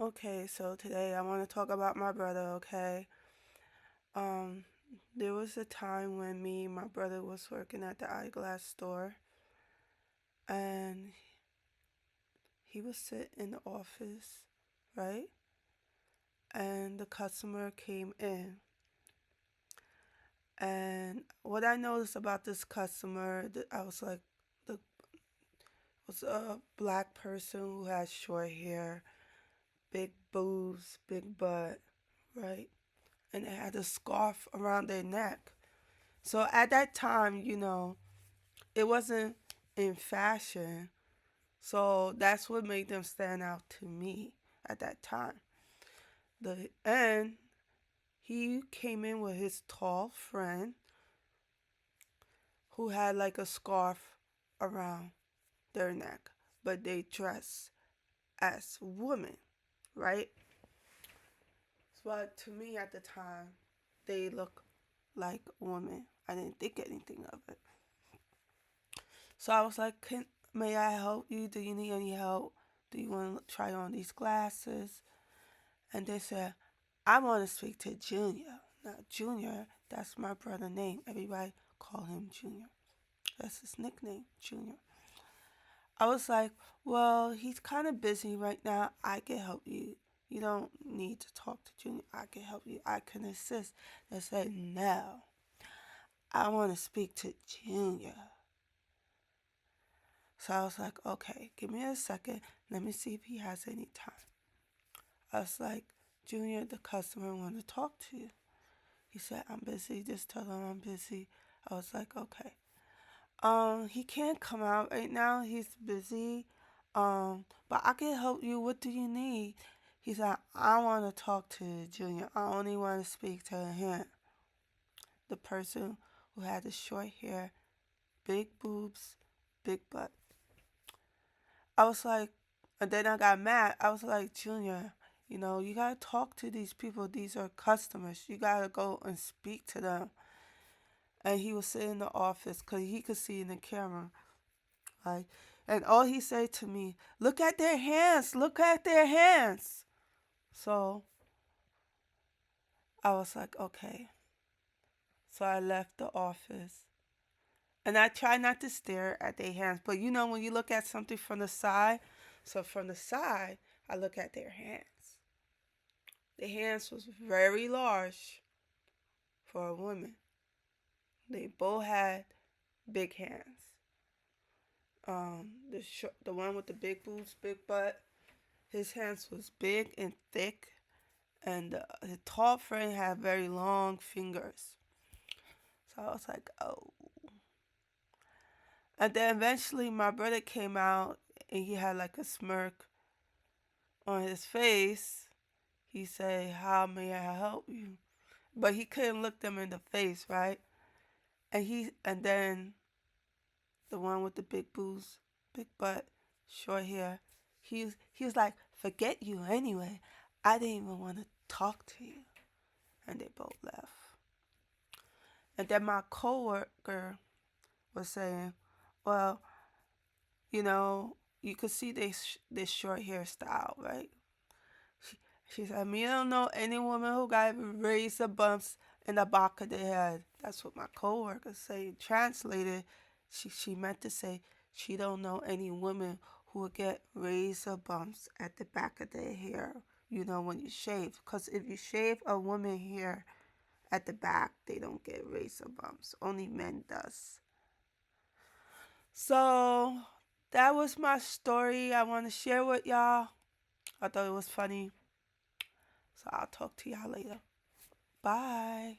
Okay, so today I want to talk about my brother, okay? Um, there was a time when me and my brother was working at the eyeglass store and he was sitting in the office, right? And the customer came in. And what I noticed about this customer, I was like, the was a black person who had short hair, big boobs, big butt, right? And they had a scarf around their neck. So at that time, it wasn't in fashion. So that's what made them stand out to me at that time. And he came in with his tall friend who had like a scarf around their neck, but they dress as women, right? But to me at the time, they look like women. I didn't think anything of it. So I was like, may I help you? Do you need any help? Do you want to try on these glasses? And they said, I want to speak to Junior. Now, Junior, that's my brother's name. Everybody call him Junior. That's his nickname, Junior. I was like, well, he's kind of busy right now. I can help you. You don't need to talk to Junior. I can help you. I can assist. They said, no, I want to speak to Junior. So I was like, okay, give me a second. Let me see if he has any time. I was like, Junior, the customer want to talk to you. He said, I'm busy. Just tell him I'm busy. I was like, okay. He can't come out right now. He's busy. But I can help you. What do you need? He said, I want to talk to Junior. I only want to speak to him. The person who had the short hair, big boobs, big butt. I was like, and then I got mad. I was like, Junior, you gotta talk to these people. These are customers. You gotta go and speak to them. And he was sitting in the office because he could see in the camera, right? And all he said to me, look at their hands, look at their hands. So I was like, okay. So I left the office. And I try not to stare at their hands. But when you look at something from the side, so from the side, I look at their hands. The hands was very large for a woman. They both had big hands. The one with the big boobs, big butt, his hands was big and thick, and the tall friend had very long fingers. So I was like, oh. And then eventually my brother came out and he had like a smirk on his face. He said, how may I help you? But he couldn't look them in the face, right? And then the one with the big boobs, big butt, short hair, he was like, forget you anyway. I didn't even want to talk to you. And they both left. And then my coworker was saying, well, you could see this short hairstyle, right? She, she said, me don't know any woman who got razor bumps in the back of their head. That's what my coworker said. Translated, she meant to say she don't know any woman who would get razor bumps at the back of their hair. When you shave, because if you shave a woman hair at the back, they don't get razor bumps. Only men does. So that was my story I want to share with y'all. I thought it was funny. So I'll talk to y'all later. Bye.